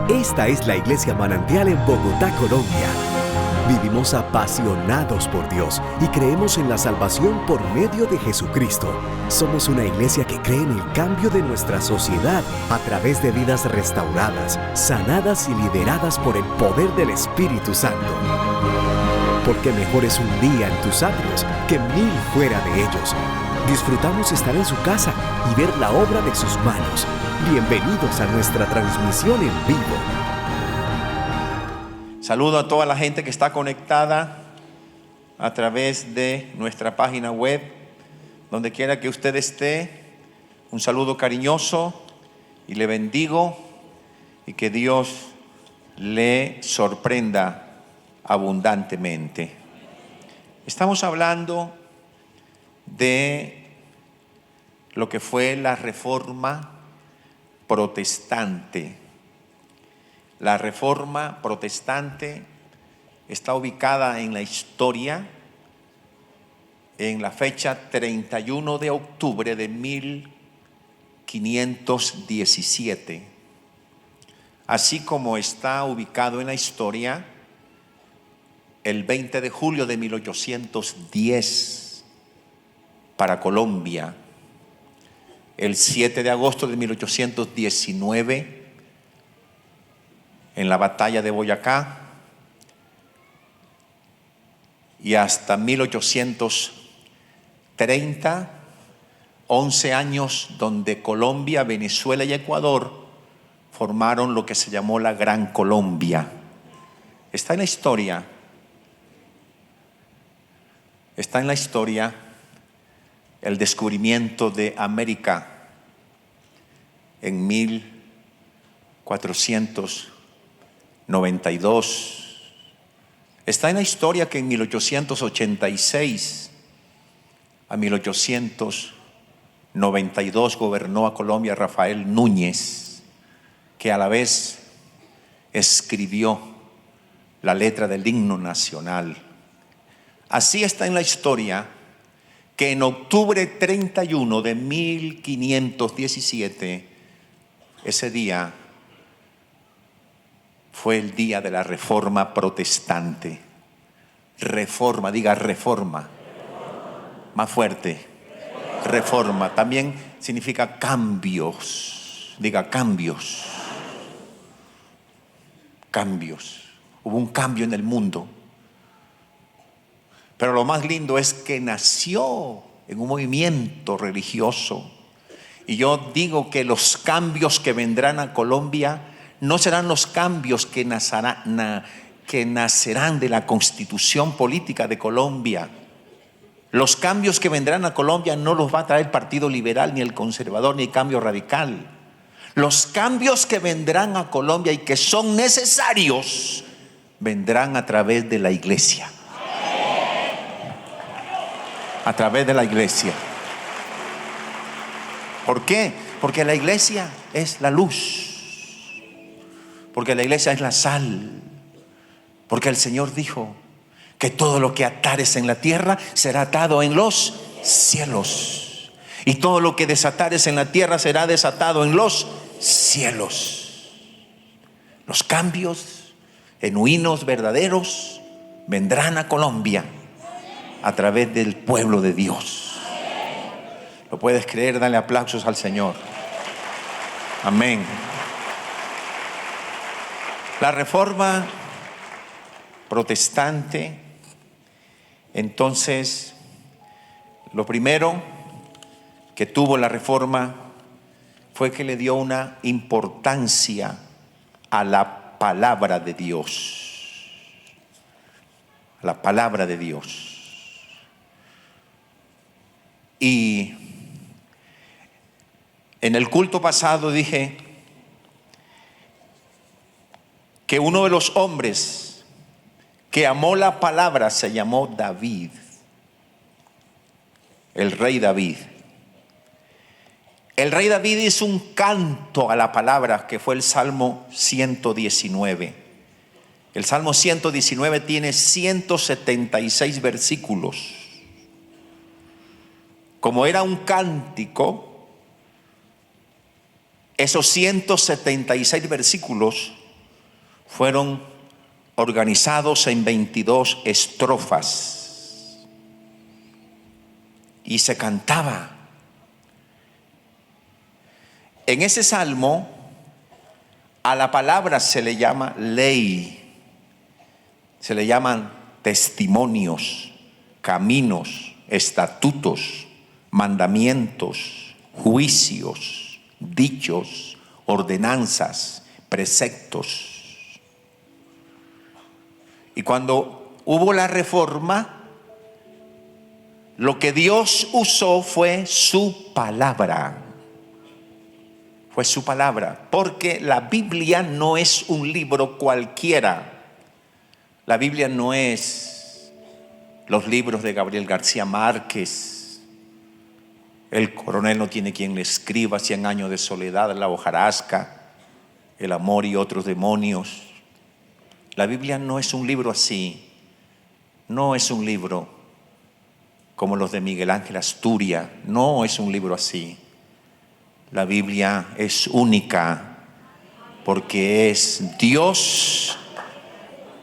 Esta es la Iglesia Manantial en Bogotá, Colombia. Vivimos apasionados por Dios y creemos en la salvación por medio de Jesucristo. Somos una iglesia que cree en el cambio de nuestra sociedad a través de vidas restauradas, sanadas y lideradas por el poder del Espíritu Santo. Porque mejor es un día en tus atrios que 1000 fuera de ellos. Disfrutamos estar en su casa y ver la obra de sus manos. Bienvenidos a nuestra transmisión en vivo. Saludo a toda la gente que está conectada a través de nuestra página web, donde quiera que usted esté. Un saludo cariñoso y le bendigo, y que Dios le sorprenda abundantemente. Estamos hablando de lo que fue la Reforma Protestante. La Reforma Protestante está ubicada en la historia en la fecha 31 de octubre de 1517, así como está ubicado en la historia el 20 de julio de 1810 para Colombia, el 7 de agosto de 1819 en la batalla de Boyacá, y hasta 1830, 11 años donde Colombia, Venezuela y Ecuador formaron lo que se llamó la Gran Colombia. Está en la historia. Está en la historia el descubrimiento de América en 1492. Está en la historia que en 1886 a 1892 gobernó a Colombia Rafael Núñez, que a la vez escribió la letra del himno nacional. Así está en la historia que en octubre 31 de 1517, ese día fue el día de la Reforma Protestante. Reforma, diga reforma. Más fuerte. Reforma. También significa cambios. Diga cambios. Cambios. Hubo un cambio en el mundo. Pero lo más lindo es que nació en un movimiento religioso. Y yo digo que los cambios que vendrán a Colombia no serán los cambios que nacerán de la constitución política de Colombia. Los cambios que vendrán a Colombia no los va a traer el Partido Liberal, ni el Conservador, ni el Cambio Radical. Los cambios que vendrán a Colombia y que son necesarios vendrán a través de la iglesia. A través de la iglesia. ¿Por qué? Porque la iglesia es la luz. Porque la iglesia es la sal. Porque el Señor dijo que todo lo que atares en la tierra será atado en los cielos. Y todo lo que desatares en la tierra será desatado en los cielos. Los cambios genuinos, verdaderos, vendrán a Colombia a través del pueblo de Dios. ¿Lo puedes creer? Dale aplausos al Señor. Amén. La Reforma Protestante, entonces, lo primero que tuvo la Reforma fue que le dio una importancia a la palabra de Dios. A la palabra de Dios. Y en el culto pasado dije que uno de los hombres que amó la palabra se llamó David, el rey David. El rey David hizo un canto a la palabra que fue el Salmo 119. El Salmo 119 tiene 176 versículos. Como era un cántico, esos 176 versículos fueron organizados en 22 estrofas y se cantaba. En ese salmo a la palabra se le llama ley, se le llaman testimonios, caminos, estatutos, mandamientos, juicios, dichos, ordenanzas, preceptos. Y cuando hubo la reforma, lo que Dios usó fue su palabra. Fue su palabra, porque la Biblia no es un libro cualquiera. La Biblia no es los libros de Gabriel García Márquez. El coronel no tiene quien le escriba, 100 años de soledad, la hojarasca, el amor y otros demonios. La Biblia no es un libro así. No es un libro como los de Miguel Ángel Asturias. No es un libro así. La Biblia es única porque es Dios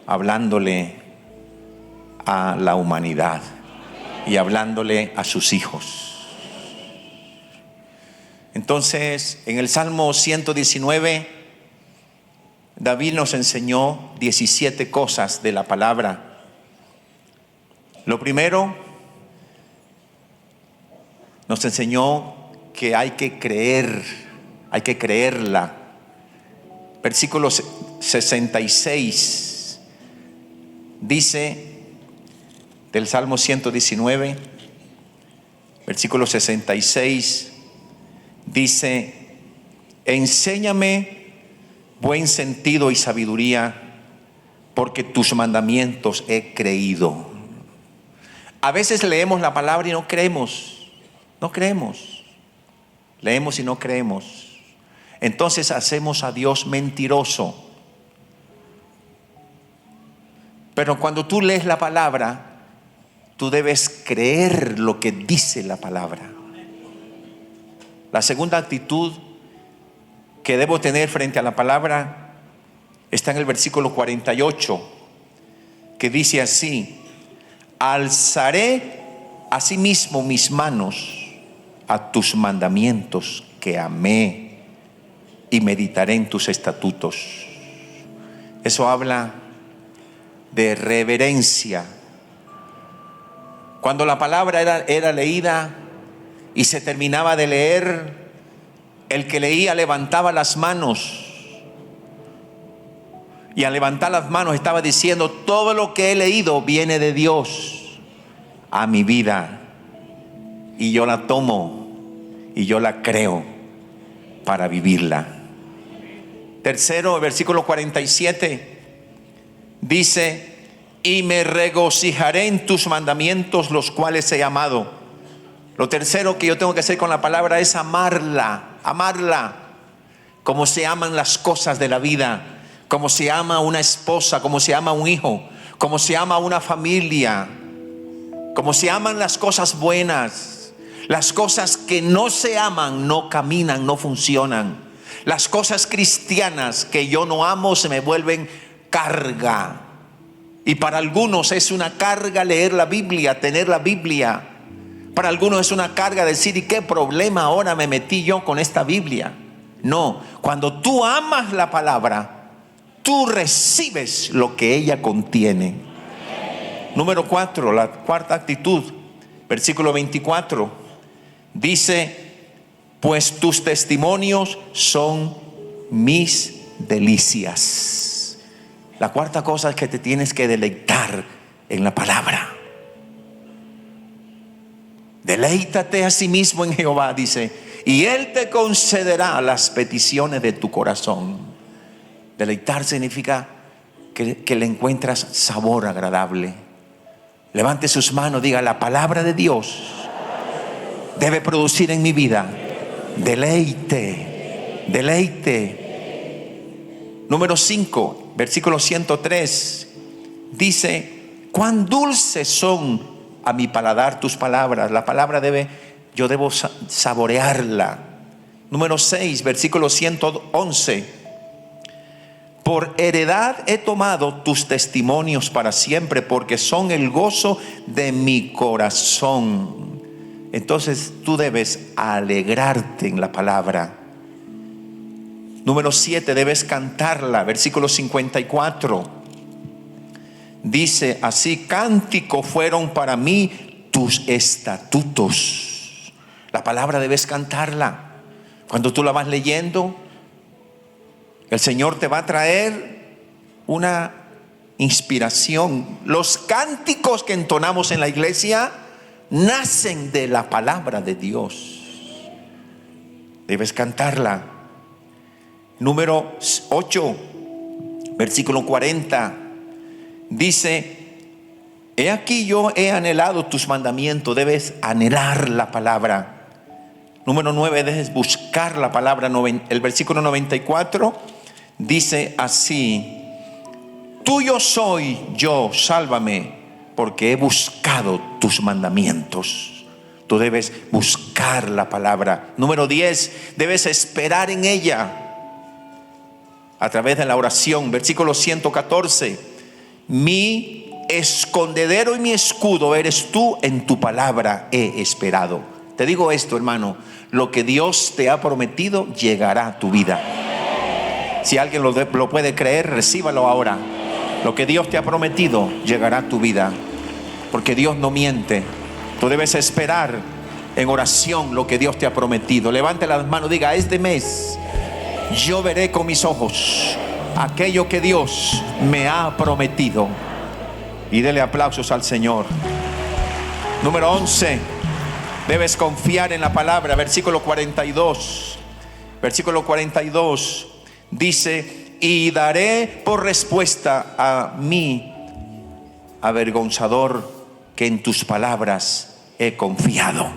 hablándole a la humanidad y hablándole a sus hijos. Entonces, en el Salmo 119, David nos enseñó 17 cosas de la palabra. Lo primero, nos enseñó que hay que creer, hay que creerla. Versículo 66 dice del Salmo 119, versículo 66 dice: enséñame buen sentido y sabiduría, porque tus mandamientos he creído. A veces leemos la palabra y no creemos. Leemos y no creemos. Entonces hacemos a Dios mentiroso. Pero cuando tú lees la palabra, tú debes creer lo que dice la palabra. La segunda actitud que debo tener frente a la palabra está en el versículo 48, que dice así: alzaré asimismo mis manos a tus mandamientos que amé y meditaré en tus estatutos. Eso habla de reverencia. Cuando la palabra era leída y se terminaba de leer, el que leía levantaba las manos, y al levantar las manos estaba diciendo: todo lo que he leído viene de Dios a mi vida, y yo la tomo y yo la creo para vivirla. Tercero, versículo 47 dice: y me regocijaré en tus mandamientos, los cuales he amado. Lo tercero que yo tengo que hacer con la palabra es amarla, como se aman las cosas de la vida, como se ama una esposa, como se ama un hijo, como se ama una familia, como se aman las cosas buenas. Las cosas que no se aman no caminan, no funcionan. Las cosas cristianas que yo no amo se me vuelven carga. Y para algunos es una carga leer la Biblia, tener la Biblia. Para algunos es una carga decir: ¿y qué problema ahora me metí yo con esta Biblia? No, cuando tú amas la palabra, tú recibes lo que ella contiene. Número 4, la cuarta actitud, versículo 24. Dice: pues tus testimonios son mis delicias. La cuarta cosa es que te tienes que deleitar en la palabra. Deleítate a sí mismo en Jehová, dice, y Él te concederá las peticiones de tu corazón. Deleitar significa que le encuentras sabor agradable. Levante sus manos, diga: la palabra de Dios debe producir en mi vida deleite. Número 5, versículo 103 dice: cuán dulces son a mi paladar tus palabras. La palabra yo debo saborearla. Número 6, versículo 111: Por heredad he tomado tus testimonios para siempre, porque son el gozo de mi corazón. Entonces tú debes alegrarte en la palabra. Número 7, debes cantarla. Versículo 54. Dice así: cánticos fueron para mí tus estatutos. La palabra debes cantarla. Cuando tú la vas leyendo, el Señor te va a traer una inspiración. Los cánticos que entonamos en la iglesia nacen de la palabra de Dios. Debes cantarla. Número 8, versículo 40. Dice: he aquí yo he anhelado tus mandamientos. Debes anhelar la palabra. Número 9, debes buscar la palabra. El versículo 94 dice así: tuyo soy yo, sálvame, porque he buscado tus mandamientos. Tú debes buscar la palabra. Número 10, debes esperar en ella a través de la oración. Versículo 114: mi escondedero y mi escudo eres tú, en tu palabra he esperado. Te digo esto, hermano: lo que Dios te ha prometido llegará a tu vida. Si alguien lo puede creer, recíbalo ahora. Lo que Dios te ha prometido llegará a tu vida, porque Dios no miente. Tú debes esperar en oración lo que Dios te ha prometido. Levante las manos, diga: este mes yo veré con mis ojos aquello que Dios me ha prometido. Y dele aplausos al Señor. Número 11, debes confiar en la palabra. Versículo 42. Versículo 42 dice: y daré por respuesta a mi avergonzador que en tus palabras he confiado.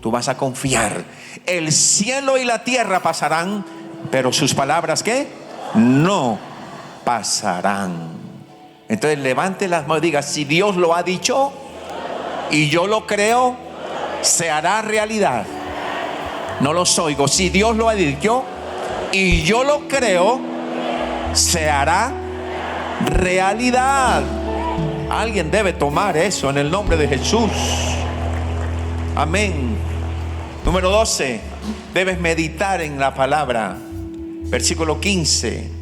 Tú vas a confiar. El cielo y la tierra pasarán, pero sus palabras, ¿qué? No pasarán. Entonces levante las manos y diga: si Dios lo ha dicho y yo lo creo, se hará realidad. No los oigo. Si Dios lo ha dicho y yo lo creo, se hará realidad. Alguien debe tomar eso en el nombre de Jesús. Amén. Número 12, debes meditar en la palabra. Versículo 15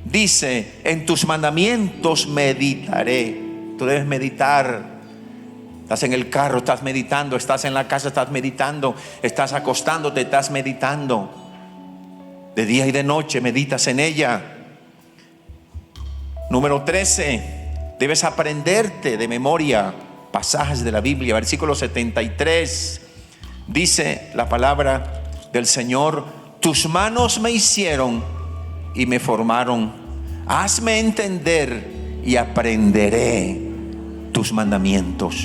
dice: en tus mandamientos meditaré. Tú debes meditar. Estás en el carro, estás meditando. Estás en la casa, estás meditando. Estás acostándote, estás meditando. De día y de noche meditas en ella. Número 13, debes aprenderte de memoria pasajes de la Biblia. Versículo 73 dice la palabra del Señor: tus manos me hicieron y me formaron. Hazme entender y aprenderé tus mandamientos.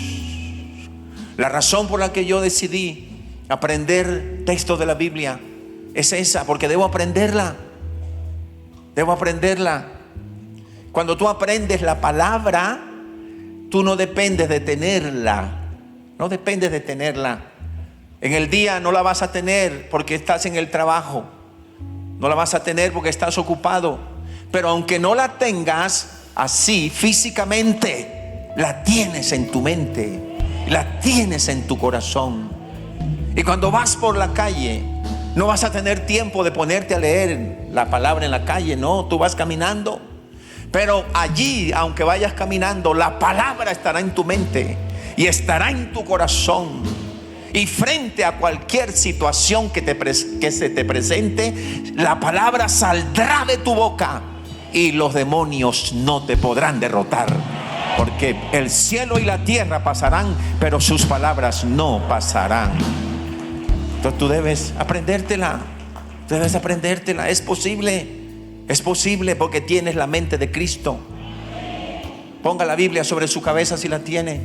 La razón por la que yo decidí aprender textos de la Biblia es esa, porque debo aprenderla. Debo aprenderla. Cuando tú aprendes la palabra, tú no dependes de tenerla. No dependes de tenerla. En el día no la vas a tener porque estás en el trabajo. No la vas a tener porque estás ocupado. Pero aunque no la tengas así físicamente, la tienes en tu mente, la tienes en tu corazón. Y cuando vas por la calle, no vas a tener tiempo de ponerte a leer la palabra en la calle. No, tú vas caminando. Pero allí, aunque vayas caminando, la palabra estará en tu mente y estará en tu corazón. Y frente a cualquier situación que se te presente, la palabra saldrá de tu boca y los demonios no te podrán derrotar. Porque el cielo y la tierra pasarán, pero sus palabras no pasarán. Entonces tú debes aprendértela. Debes aprendértela. Es posible. Es posible porque tienes la mente de Cristo. Ponga la Biblia sobre su cabeza si la tiene.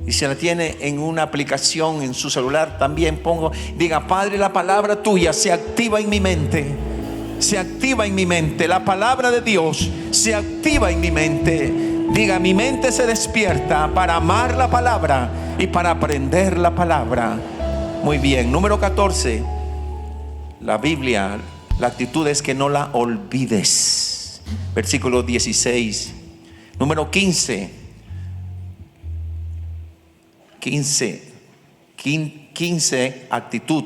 Y si la tiene en una aplicación en su celular, también diga: Padre, la palabra tuya se activa en mi mente. Se activa en mi mente. La palabra de Dios se activa en mi mente. Diga: mi mente se despierta para amar la palabra y para aprender la palabra. Muy bien. Número 14. La Biblia, la actitud es que no la olvides. versículo 16. Número 15. 15, actitud.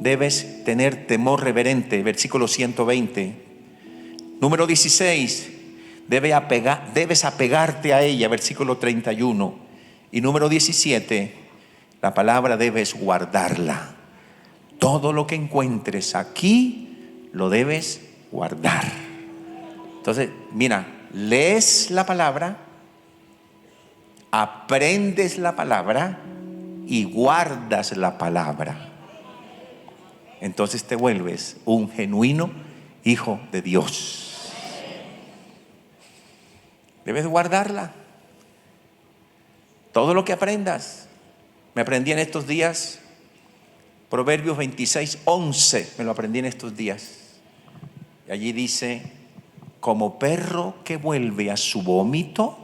Debes tener temor reverente, versículo 120. Número 16, debes apegarte a ella, versículo 31. Y número 17, la palabra debes guardarla. Todo lo que encuentres aquí lo debes guardar. Entonces, mira, lees la palabra, aprendes la palabra y guardas la palabra. Entonces te vuelves un genuino hijo de Dios. Debes guardarla. Todo lo que aprendas. Me aprendí en estos días Proverbios 26:11. Me lo aprendí en estos días. Y allí dice: como perro que vuelve a su vómito,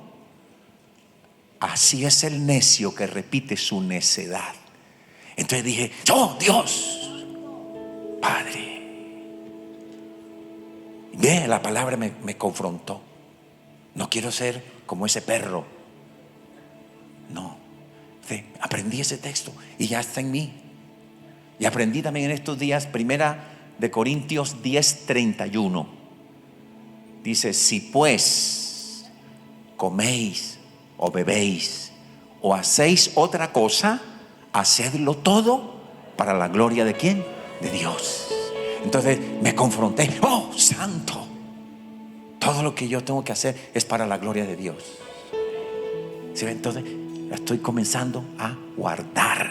así es el necio que repite su necedad. Entonces dije: ¡oh, Dios, Padre! Ve, la palabra me confrontó. No quiero ser como ese perro. No. Aprendí ese texto y ya está en mí. Y aprendí también en estos días, 1 Corintios 10:31. Dice: si pues coméis o bebéis o hacéis otra cosa, hacedlo todo para la gloria ¿de quién? De Dios. Entonces me confronté: ¡oh, santo! Todo lo que yo tengo que hacer es para la gloria de Dios. ¿Sí? Entonces estoy comenzando a guardar.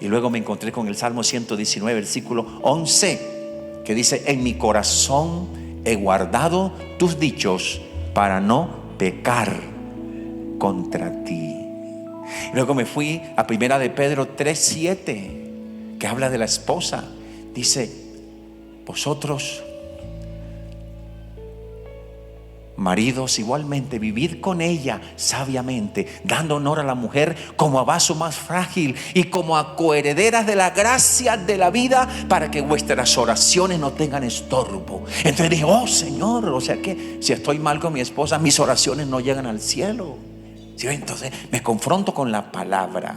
Y luego me encontré con el Salmo 119, versículo 11, que dice: en mi corazón he guardado tus dichos para no pecar contra ti. Y luego me fui a 1 de Pedro 3:7, que habla de la esposa. Dice: vosotros, maridos, igualmente vivid con ella sabiamente, dando honor a la mujer como a vaso más frágil y como a coherederas de la gracia de la vida, para que vuestras oraciones no tengan estorbo. Entonces dije: oh Señor, o sea que si estoy mal con mi esposa, mis oraciones no llegan al cielo. ¿Sí? Entonces me confronto con la palabra.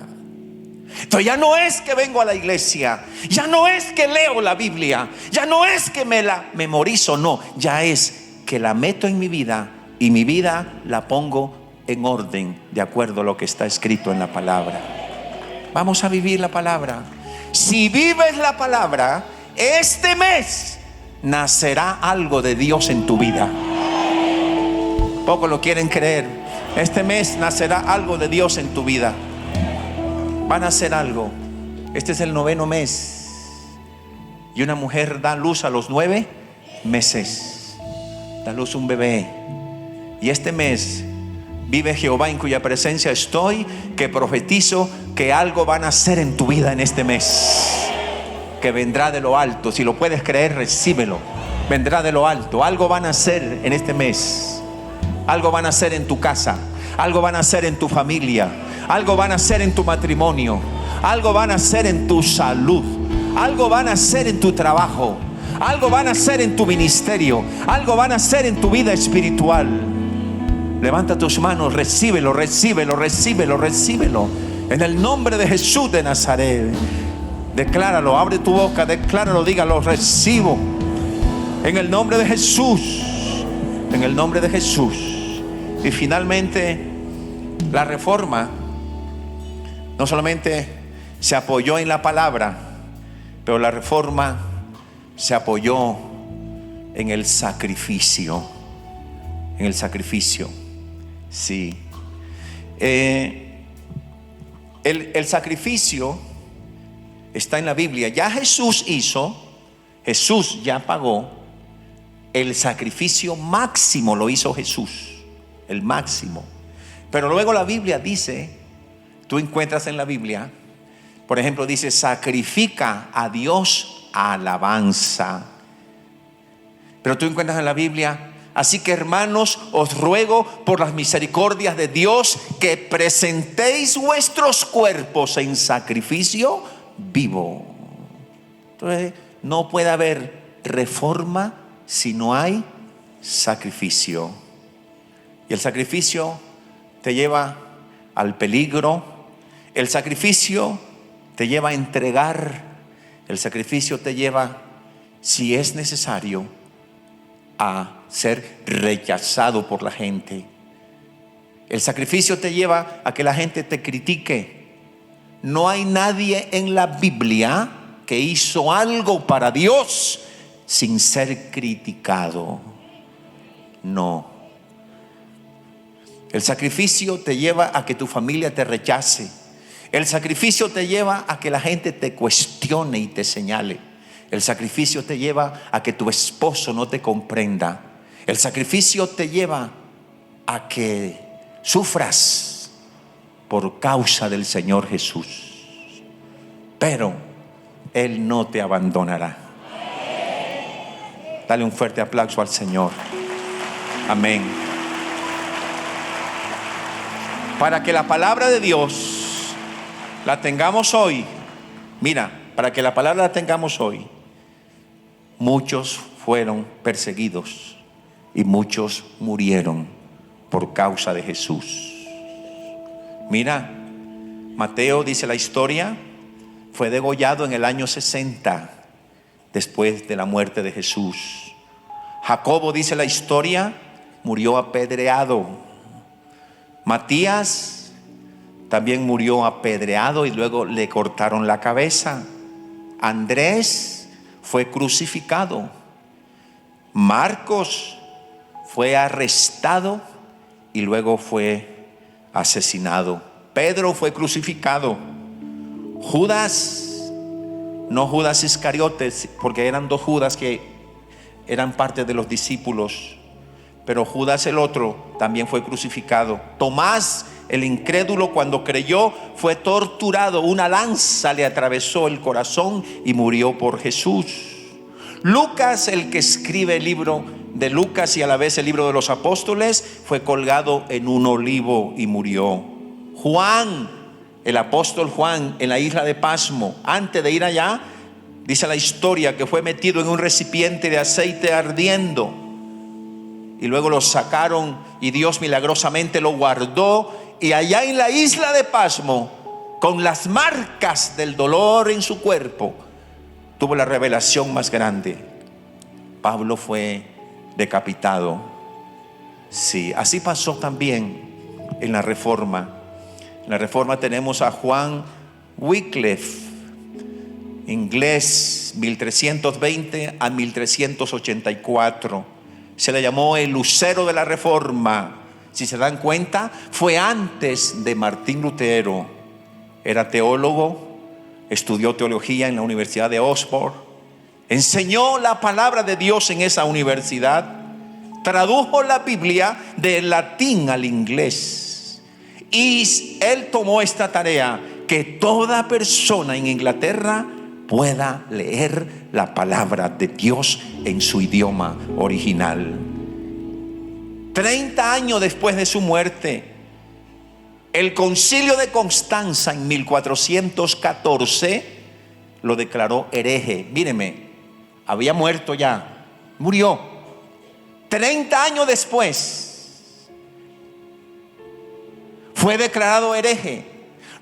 Entonces ya no es que vengo a la iglesia, ya no es que leo la Biblia, ya no es que me la memorizo, no, ya es que la meto en mi vida y mi vida la pongo en orden de acuerdo a lo que está escrito en la palabra. Vamos a vivir la palabra. Si vives la palabra, este mes nacerá algo de Dios en tu vida. Pocos lo quieren creer. Este mes nacerá algo de Dios en tu vida. Van a hacer algo. Este es el 9º mes. Y una mujer da luz a los 9 meses. Da luz un bebé. Y este mes vive Jehová, en cuya presencia estoy, que profetizo que algo van a hacer en tu vida en este mes, que vendrá de lo alto. Si lo puedes creer, recíbelo. Vendrá de lo alto. Algo van a hacer en este mes. Algo van a hacer en tu casa. Algo van a hacer en tu familia. Algo van a hacer en tu matrimonio. Algo van a hacer en tu salud. Algo van a hacer en tu trabajo. Algo van a hacer en tu ministerio. Algo van a hacer en tu vida espiritual. Levanta tus manos, recíbelo, recíbelo, recíbelo, recíbelo. En el nombre de Jesús de Nazaret. Decláralo, abre tu boca, decláralo, dígalo: recibo. En el nombre de Jesús. En el nombre de Jesús. Y finalmente, la reforma no solamente se apoyó en la palabra, pero la reforma se apoyó en el sacrificio. En el sacrificio. Sí. El sacrificio está en la Biblia. Ya Jesús ya pagó. El sacrificio máximo lo hizo Jesús. El máximo. Pero luego la Biblia dice, tú encuentras en la Biblia, por ejemplo, dice: sacrifica a Dios alabanza. Pero tú encuentras en la Biblia: así que, hermanos, os ruego por las misericordias de Dios que presentéis vuestros cuerpos en sacrificio vivo. Entonces no puede haber reforma si no hay sacrificio. Y el sacrificio te lleva al peligro. El sacrificio te lleva a entregar. El sacrificio te lleva, si es necesario, a ser rechazado por la gente. El sacrificio te lleva a que la gente te critique. No hay nadie en la Biblia que hizo algo para Dios sin ser criticado. No. El sacrificio te lleva a que tu familia te rechace. El sacrificio te lleva a que la gente te cuestione y te señale. El sacrificio te lleva a que tu esposo no te comprenda. El sacrificio te lleva a que sufras por causa del Señor Jesús. Pero Él no te abandonará. Dale un fuerte aplauso al Señor. Amén. Para que la palabra de Dios la tengamos hoy, mira, para que la palabra la tengamos hoy, muchos fueron perseguidos y muchos murieron por causa de Jesús. Mira, Mateo, dice la historia, fue degollado en el año 60 después de la muerte de Jesús. Jacobo, dice la historia, murió apedreado. Matías también murió apedreado y luego le cortaron la cabeza. Andrés fue crucificado. Marcos fue arrestado y luego fue asesinado. Pedro fue crucificado. Judas, no Judas Iscariotes, porque eran dos Judas que eran parte de los discípulos, pero Judas el otro también fue crucificado. Tomás, el incrédulo, cuando creyó, fue torturado. Una lanza le atravesó el corazón y murió por Jesús. Lucas, el que escribe el libro de Lucas y a la vez el libro de los apóstoles, fue colgado en un olivo y murió. Juan, el apóstol Juan, en la isla de Pasmo, antes de ir allá, dice la historia que fue metido en un recipiente de aceite ardiendo y luego lo sacaron y Dios milagrosamente lo guardó, y allá en la isla de Pasmo, con las marcas del dolor en su cuerpo, tuvo la revelación más grande. Pablo fue decapitado. Sí, así pasó también en la Reforma. En la Reforma tenemos a Juan Wycliffe, inglés, 1320 a 1384. Se le llamó el lucero de la Reforma. Si se dan cuenta, fue antes de Martín Lutero. Era teólogo, estudió teología en la Universidad de Oxford, enseñó la palabra de Dios en esa universidad, tradujo la Biblia del latín al inglés, y él tomó esta tarea: que toda persona en Inglaterra pueda leer la palabra de Dios en su idioma original. 30 años después de su muerte, el Concilio de Constanza en 1414 lo declaró hereje. Míreme, había muerto ya, murió. 30 años después fue declarado hereje.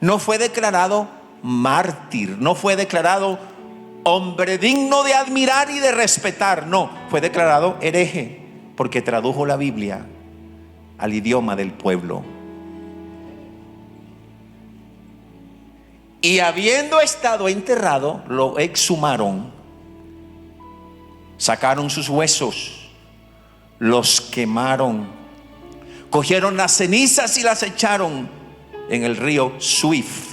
No fue declarado mártir, no fue declarado hombre digno de admirar y de respetar. No, fue declarado hereje porque tradujo la Biblia al idioma del pueblo. Y habiendo estado enterrado, lo exhumaron, sacaron sus huesos, los quemaron, cogieron las cenizas y las echaron en el río Swift,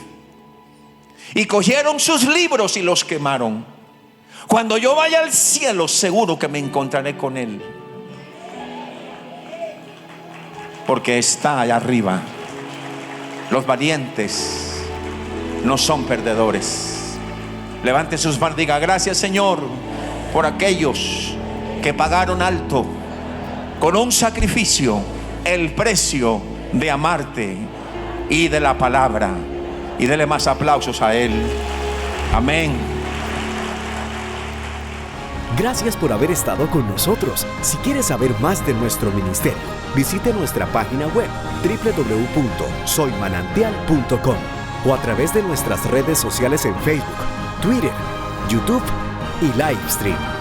y cogieron sus libros y los quemaron. Cuando yo vaya al cielo, seguro que me encontraré con él, porque está allá arriba. Los valientes no son perdedores. Levante sus manos, diga: gracias, Señor, por aquellos que pagaron alto con un sacrificio el precio de amarte y de la palabra. Y dele más aplausos a Él. Amén. Gracias por haber estado con nosotros. Si quieres saber más de nuestro ministerio, visite nuestra página web www.soymanantial.com o a través de nuestras redes sociales en Facebook, Twitter, YouTube y Livestream.